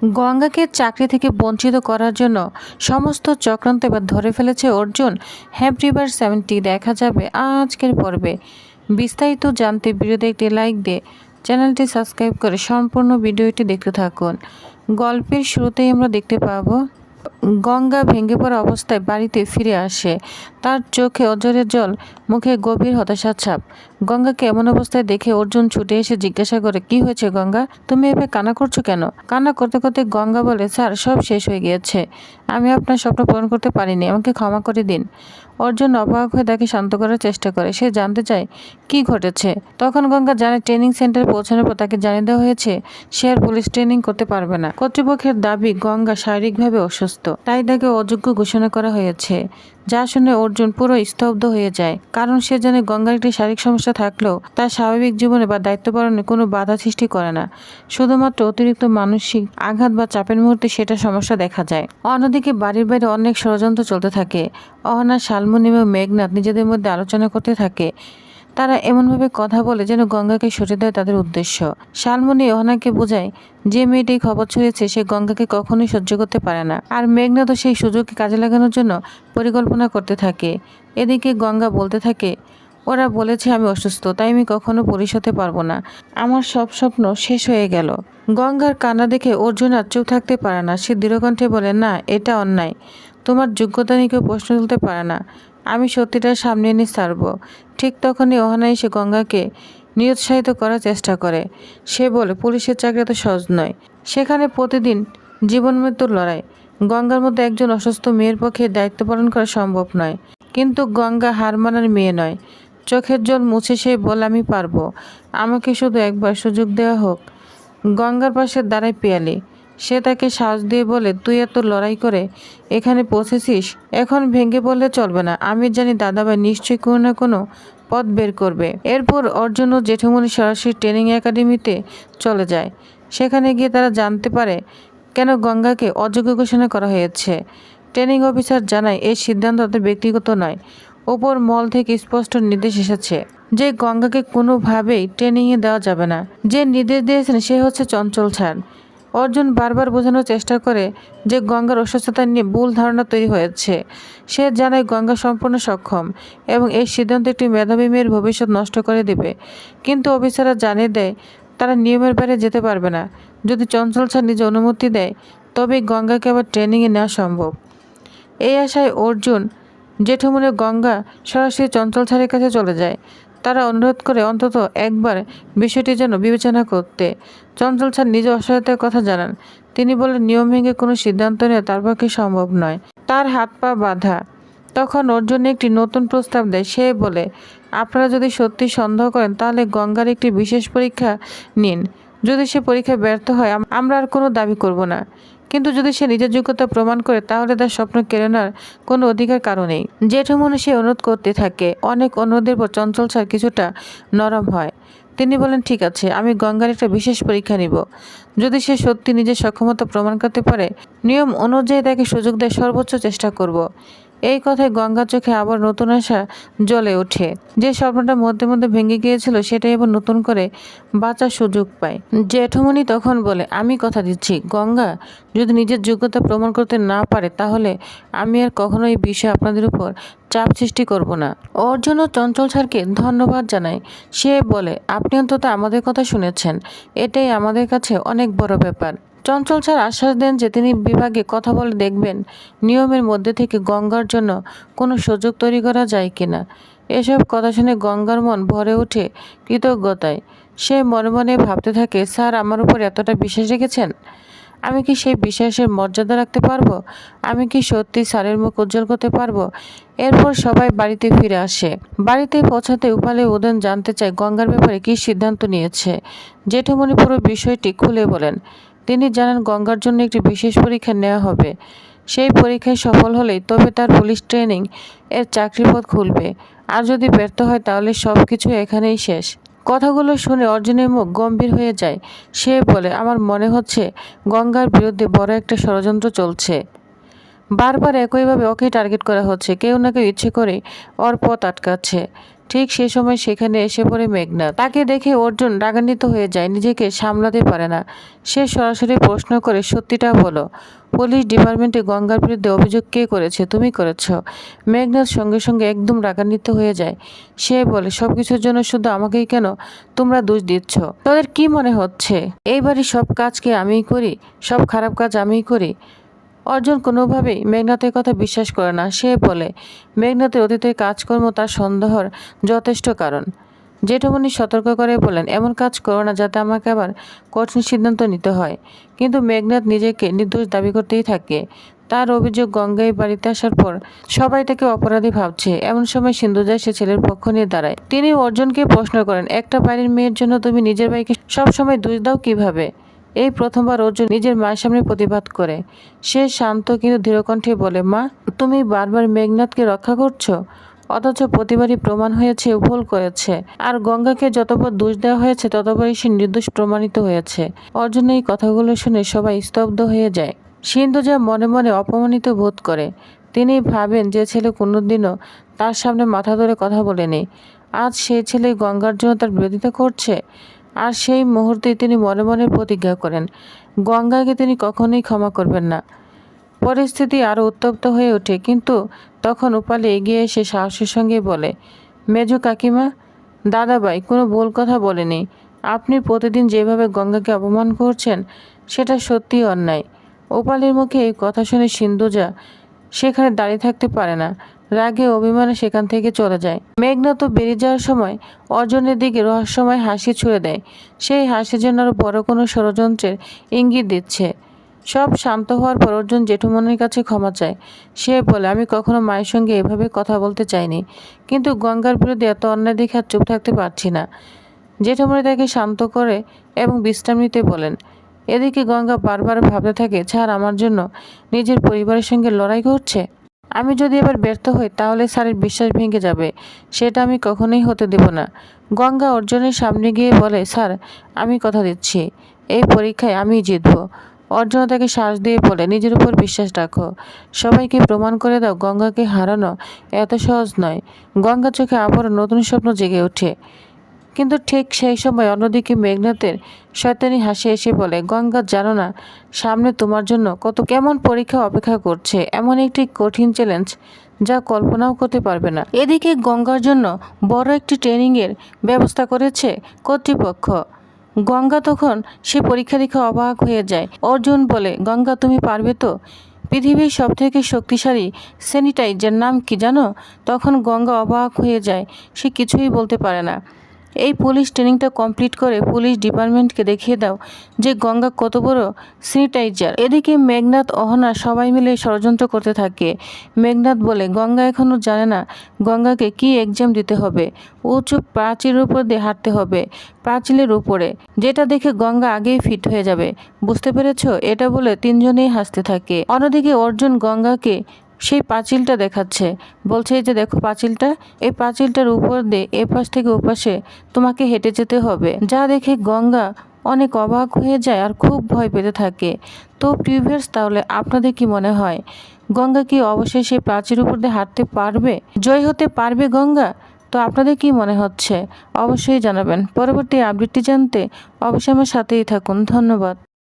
গঙ্গাকে চাকরি থেকে বঞ্চিত করার জন্য সমস্ত চক্রান্ত এবার ধরে ফেলেছে অর্জুন। হ্যাপ রিভার 70 দেখা যাবে আজকের পর্বে। বিস্তারিত জানতে ভিডিওতে একটি লাইক দিয়ে চ্যানেলটি সাবস্ক্রাইব করে সম্পূর্ণ ভিডিওটি দেখতে থাকুন। গল্পের শুরুতেই আমরা দেখতে পাবো গঙ্গা ভেঙে পড়া অবস্থায় বাড়িতে ফিরে আসে। তার চোখে অঝরের জল, মুখে গভীর হতাশার ছাপ। গঙ্গাকে এমন অবস্থায় দেখে অর্জুন ছুটে এসে জিজ্ঞাসা করে, কি হয়েছে গঙ্গা? তুমি এভাবে কান্না করছো কেন? কান্না করতে করতে গঙ্গা বলে, স্যার সব শেষ হয়ে গিয়েছে। আমি আপনার স্বপ্ন পূরণ করতে পারিনি, আমাকে ক্ষমা করে দিন। অর্জুন অবাক হয়ে তাকে শান্ত করার চেষ্টা করে। সে জানতে চায় কি ঘটেছে। তখন গঙ্গা জানে ট্রেনিং সেন্টারে পৌঁছানোর পর তাকে জানিয়ে দেওয়া হয়েছে সে আর পুলিশ ট্রেনিং করতে পারবে না। কর্তৃপক্ষের দাবি গঙ্গা শারীরিকভাবে অসুস্থ, তাই তাকে অযোগ্য ঘোষণা করা হয়েছে। যা শুনে অর্জুন পুরো স্তব্ধ হয়ে যায়, কারণ সে জানে গঙ্গার একটি শারীরিক সমস্যা থাকলেও তার স্বাভাবিক জীবনে বা দায়িত্ব পালনে কোনো বাধা সৃষ্টি করে না। শুধুমাত্র অতিরিক্ত মানসিক আঘাত বা চাপের মুহূর্তে সেটা সমস্যা দেখা যায়। অন্যদিকে বাড়ির বাইরে অনেক ষড়যন্ত্র চলতে থাকে। অহনা, শালমুন এবং মেঘনাথ নিজেদের মধ্যে আলোচনা করতে থাকে। তারা এমনভাবে কথা বলে যেন গঙ্গাকে সরিয়ে দেয় তাদের উদ্দেশ্য। শালমুনি অহনাকে বোঝায় যে মেয়েটি খবর ছড়িয়েছে সে গঙ্গাকে কখনোই সহ্য করতে পারে না, আর মেঘনাথও সেই সুযোগকে কাজে লাগানোর জন্য পরিকল্পনা করতে থাকে। এদিকে গঙ্গা বলতে থাকে, ওরা বলেছে আমি অসুস্থ, তাই আমি কখনো পুলিশ হতে পারবো না। আমার সব স্বপ্ন শেষ হয়ে গেল। গঙ্গার কান্না দেখে অর্জুন আর চুপ থাকতে পারে না। সে দৃঢ়কণ্ঠে বলে, না, এটা অন্যায়। তোমার যোগ্যতা নিয়ে কেউ প্রশ্ন তুলতে পারে না। আমি সত্যিটা সামনে এনে ছাড়ব। ঠিক তখনই অহনা এসে গঙ্গাকে নিরুৎসাহিত করার চেষ্টা করে। সে বলে, পুলিশের চাকরি এত সহজ নয়। সেখানে প্রতিদিন জীবন মৃত্যুর লড়াই। গঙ্গার মধ্যে একজন অসুস্থ মেয়ের পক্ষে দায়িত্ব পালন করা সম্ভব নয়। কিন্তু গঙ্গা হার মানার মেয়ে নয়। চোখের জল মুছে সে বলে, আমি পারবো। আমাকে শুধু একবার সুযোগ দেওয়া হোক। গঙ্গার পাশে দাঁড়ায় পিয়ালি। সে তাকে সাহস দিয়ে বলে, তুই এত লড়াই করে এখানে পৌঁছেছিস, এখন ভেঙে পড়লে চলবে না। আমি জানি দাদাভাই নিশ্চয়ই কোনো না কোনো পথ বের করবে। এরপর অর্জুন ও জেঠুমনি সরাসরি ট্রেনিং একাডেমিতে চলে যায়। সেখানে গিয়ে তারা জানতে পারে কেন গঙ্গাকে অযোগ্য ঘোষণা করা হয়েছে। ট্রেনিং অফিসার জানায় এই সিদ্ধান্ত তাদের ব্যক্তিগত নয়, ওপর মহল থেকে স্পষ্ট নির্দেশ এসেছে যে গঙ্গাকে কোনোভাবেই ট্রেনিংয়ে দেওয়া যাবে না। যে নির্দেশ দিয়েছেন সে হচ্ছে চঞ্চল স্যার। অর্জুন বারবার বোঝানোর চেষ্টা করে যে গঙ্গার অসুস্থতা নিয়ে ভুল ধারণা তৈরি হয়েছে। সে জানায় গঙ্গা সম্পূর্ণ সক্ষম এবং এই সিদ্ধান্ত একটি মেধাবী মেয়ের ভবিষ্যৎ নষ্ট করে দেবে। কিন্তু অফিসাররা জানিয়ে দেয় তারা নিয়মের বাইরে যেতে পারবে না। যদি চঞ্চল স্যার নিজে অনুমতি দেয় তবেই গঙ্গাকে আবার ট্রেনিংয়ে নেওয়া সম্ভব। এই আশায় অর্জুন, জেঠুমনি গঙ্গা সরাসরি চঞ্চল স্যারের কাছে চলে যায়। তারা অনুরোধ করে অন্তত একবার বিষয়টি যেন বিবেচনা করতে। চঞ্চল স্যার নিজে অসহায়তার কথা জানান। তিনি বলেন নিয়ম ভেঙে কোনো সিদ্ধান্ত নেওয়া তার পক্ষে সম্ভব নয়, তার হাত পা বাঁধা। তখন অর্জুন একটি নতুন প্রস্তাব দেয়। সে বলে, আপনারা যদি সত্যি সন্দেহ করেন তাহলে গঙ্গার একটি বিশেষ পরীক্ষা নিন। যদি সে পরীক্ষায় ব্যর্থ হয় আমরা আর কোনো দাবি করব না। কিন্তু যদি সে নিজের যোগ্যতা প্রমাণ করে তাহলে তার স্বপ্ন কেড়ে নেওয়ার কোনো অধিকার কারো নেই। জেঠুমনি সে অনুরোধ করতে থাকে। অনেক অনুরোধের পর চঞ্চল স্যার কিছুটা নরম হয়। তিনি বলেন, ঠিক আছে, আমি গঙ্গার একটা বিশেষ পরীক্ষা নিব। যদি সে সত্যি নিজের সক্ষমতা প্রমাণ করতে পারে নিয়ম অনুযায়ী তাকে সুযোগ দেয় সর্বোচ্চ চেষ্টা করব। এই কথায় গঙ্গার চোখে আবার নতুন আশা জ্বলে ওঠে। যে স্বপ্নটা মধ্যে মধ্যে ভেঙে গিয়েছিল সেটাই এবার নতুন করে বাঁচার সুযোগ পায়। জেঠুমনি তখন বলে, আমি কথা দিচ্ছি গঙ্গা যদি নিজের যোগ্যতা প্রমাণ করতে না পারে তাহলে আমি আর কখনো এই বিষয়ে আপনাদের উপর চাপ সৃষ্টি করব না। অর্জুন ও চঞ্চল স্যারকে ধন্যবাদ জানায়। সে বলে, আপনি অন্তত আমাদের কথা শুনেছেন, এটাই আমাদের কাছে অনেক বড় ব্যাপার। চঞ্চল স্যার আশ্বাস দেন যে তিনি বিভাগে কথা বলে দেখবেন নিয়মের মধ্যে থেকে গঙ্গার জন্য কোনো সুযোগ তৈরি করা যায় কিনা। এসব কথা শুনে গঙ্গার মন ভরে ওঠে কৃতজ্ঞতায়। সে মনে মনে ভাবতে থাকে, স্যার আমার উপর এতটা বিশ্বাস রেখেছেন, আমি কি সেই বিশ্বাসের মর্যাদা রাখতে পারবো? আমি কি সত্যি স্যারের মুখ উজ্জ্বল করতে পারবো? এরপর সবাই বাড়িতে ফিরে আসে। বাড়িতে পৌঁছাতে উপালে উদয়ন জানতে চায় গঙ্গার ব্যাপারে কী সিদ্ধান্ত নিয়েছে। জেঠুমনি পুরো বিষয়টি খুলে বলেন। তিনি জানান গঙ্গার জন্য একটি বিশেষ পরীক্ষা নেওয়া হবে। সেই পরীক্ষায় সফল হলেই তবে তার পুলিশ ট্রেনিং এর চাকরির পথ খুলবে। আর যদি ব্যর্থ হয় তাহলে সব কিছু এখানেই শেষ। কথাগুলো শুনে অর্জুনের মুখ গম্ভীর হয়ে যায়। সে বলে, আমার মনে হচ্ছে গঙ্গার বিরুদ্ধে বড় একটা ষড়যন্ত্র চলছে। বারবার একইভাবে ওকে টার্গেট করা হচ্ছে, কেউ না কেউ ইচ্ছে করে ওর পথ আটকাচ্ছে। ঠিক সে সময় সেখানে এসে পড়ে মেঘনাথ। তাকে দেখে অর্জুন রাগান্বিত হয়ে যায়, নিজেকে সামলাতে পারে না। সে সরাসরি প্রশ্ন করে, সত্যিটা বলো, পুলিশ ডিপার্টমেন্টে গঙ্গার বিরুদ্ধে অভিযোগ কে করেছে? তুমি করেছ? মেঘনাথ সঙ্গে সঙ্গে একদম রাগান্বিত হয়ে যায়। সে বলে, সবকিছুর জন্য শুধু আমাকেই কেন তোমরা দোষ দিচ্ছ? তোদের কি মনে হচ্ছে এইবারই সব কাজকে আমিই করি, সব খারাপ কাজ আমিই করি? অর্জুন কোনোভাবেই মেঘনাথের কথা বিশ্বাস করে না। সে বলে, মেঘনাথের অতীতের কাজকর্ম তার সন্দেহর যথেষ্ট কারণ। জেঠুমনি সতর্ক করে বলেন, এমন কাজ করো না যাতে আমাকে আবার কঠিন সিদ্ধান্ত নিতে হয়। কিন্তু মেঘনাথ নিজেকে নির্দোষ দাবি করতেই থাকে। তার অভিযোগ, গঙ্গায় বাড়িতে আসার পর সবাই তাকে অপরাধী ভাবছে। এমন সময় সিন্ধুজা সে ছেলের পক্ষ নিয়ে দাঁড়ায়। তিনি অর্জুনকে প্রশ্ন করেন, একটা বাড়ির মেয়ের জন্য তুমি নিজের ভাইকে সবসময় দোষ দাও কিভাবে? এই প্রথমবার অর্জুন নিজের মায়ের সামনে প্রতিবাদ করে। সে শান্ত কিন্তু দৃঢ়কণ্ঠে বলে, মা, তুমি বারবার মেঘনাথকে রক্ষা করছো, অথচ প্রতিবারই প্রমাণ হয়েছে ভুল করেছে। আর গঙ্গাকে যতবার দোষ দেওয়া হয়েছে ততবারই সে নির্দোষ প্রমাণিত হয়েছে। অর্জুন এই কথাগুলো শুনে সবাই স্তব্ধ হয়ে যায়। সিন্ধুজা মনে মনে অপমানিত বোধ করে। তিনি ভাবেন যে ছেলে কোনোদিনও তার সামনে মাথা ধরে কথা বলেনি, আজ সেই ছেলে গঙ্গার জন্য তার বিরোধিতা করছে। আর সেই মুহূর্তেই তিনি মনে মনে প্রতিজ্ঞা করেন, গঙ্গাকে তিনি কখনোই ক্ষমা করবেন না। পরিস্থিতি আরও উত্তপ্ত হয়ে ওঠে, কিন্তু তখন উপালি এগিয়ে এসে সাহসের সঙ্গে বলে, মেজো কাকিমা, দাদাভাই কোনো ভুল কথা বলেনি। আপনি প্রতিদিন যেভাবে গঙ্গাকে অপমান করছেন সেটা সত্যিই অন্যায়। উপালির মুখে এই কথা শুনে সিন্ধুজা সেখানে দাঁড়িয়ে থাকতে পারে না। রাগে অভিমানে সেখান থেকে চলে যায়। মেঘনাথ বেরিয়ে যাওয়ার সময় অর্জুনের দিকে রহস্যময় হাসি ছুঁড়ে দেয়। সেই হাসি যেন আরও বড় কোনো ষড়যন্ত্রের ইঙ্গিত দিচ্ছে। সব শান্ত হওয়ার পর অর্জুন জেঠুমনির কাছে ক্ষমা চায়। সে বলে, আমি কখনো মায়ের সঙ্গে এভাবে কথা বলতে চাইনি, কিন্তু গঙ্গার বিরুদ্ধে এত অন্যায় দেখে আর চুপ থাকতে পারছি না। জেঠুমনি তাকে শান্ত করে এবং বিশ্রাম নিতে বলেন। এদিকে গঙ্গা বারবার ভাবতে থাকে, ছাড় আমার জন্য নিজের পরিবারের সঙ্গে লড়াই করছে। আমি যদি এবার ব্যর্থ হই তাহলে স্যারের বিশ্বাস ভেঙে যাবে, সেটা আমি কখনোই হতে দেব না। গঙ্গা অর্জুনের সামনে গিয়ে বলে, স্যার, আমি কথা দিচ্ছি এই পরীক্ষায় আমিই জিতব। অর্জুন তাকে শ্বাস দিয়ে বলে, নিজের উপর বিশ্বাস রাখো, সবাইকে প্রমাণ করে দাও গঙ্গাকে হারানো এত সহজ নয়। গঙ্গা চোখে আবারও নতুন স্বপ্ন জেগে ওঠে। কিন্তু ঠিক সেই সময় অন্যদিকে মেঘনাথের শয়তানি হাসি এসে বলে, গঙ্গা, জানো না সামনে তোমার জন্য কেমন পরীক্ষা অপেক্ষা করছে? এমন একটি কঠিন চ্যালেঞ্জ যা কল্পনাও করতে পারবে না। এদিকে গঙ্গার জন্য বড় একটি ট্রেনিংয়ের ব্যবস্থা করেছে কর্তৃপক্ষ। গঙ্গা তখন সে পরীক্ষা দেখে অবাক হয়ে যায়। অর্জুন বলে, গঙ্গা, তুমি পারবে তো? পৃথিবীর সবথেকে শক্তিশালী স্যানিটাইজার নাম কি জানো? তখন গঙ্গা অবাক হয়ে যায়, সে কিছুই বলতে পারে না। এই পুলিশ ট্রেনিংটা কমপ্লিট করে পুলিশ ডিপার্টমেন্টকে দেখিয়ে দাও যে গঙ্গা কত বড় স্যানিটাইজার। এদিকে মেঘনাথ, অহনা সবাই মিলে ষড়যন্ত্র করতে থাকে। মেঘনাথ বলে, গঙ্গা এখনও জানে না গঙ্গাকে কি এক্সাম দিতে হবে। উঁচু প্রাচীরের উপর দিয়ে হাঁটতে হবে, প্রাচীরের উপরে, যেটা দেখে গঙ্গা আগেই ফিট হয়ে যাবে। বুঝতে পেরেছ? এটা বলে তিনজনেই হাসতে থাকে। অন্যদিকে অর্জুন গঙ্গাকে সেই পাঁচিলটা দেখাচ্ছে, বলছে, এই যে দেখো পাঁচিলটা, এই পাঁচিলটার উপর দিয়ে এপাশ থেকে ওপাশে তোমাকে হেঁটে যেতে হবে। যা দেখে গঙ্গা অনেক অবাক হয়ে যায় আর খুব ভয় পেতে থাকে। তো প্রিভিয়ার্স, তাহলে আপনাদের কি মনে হয়, গঙ্গা কি অবশ্যই সেই প্রাচীর উপর দিয়ে হাঁটতে পারবে? জয় হতে পারবে গঙ্গা? তো আপনাদের কি মনে হচ্ছে অবশ্যই জানাবেন। পরবর্তী আপডেটটি জানতে অবশ্যই আমার সাথেই থাকুন। ধন্যবাদ।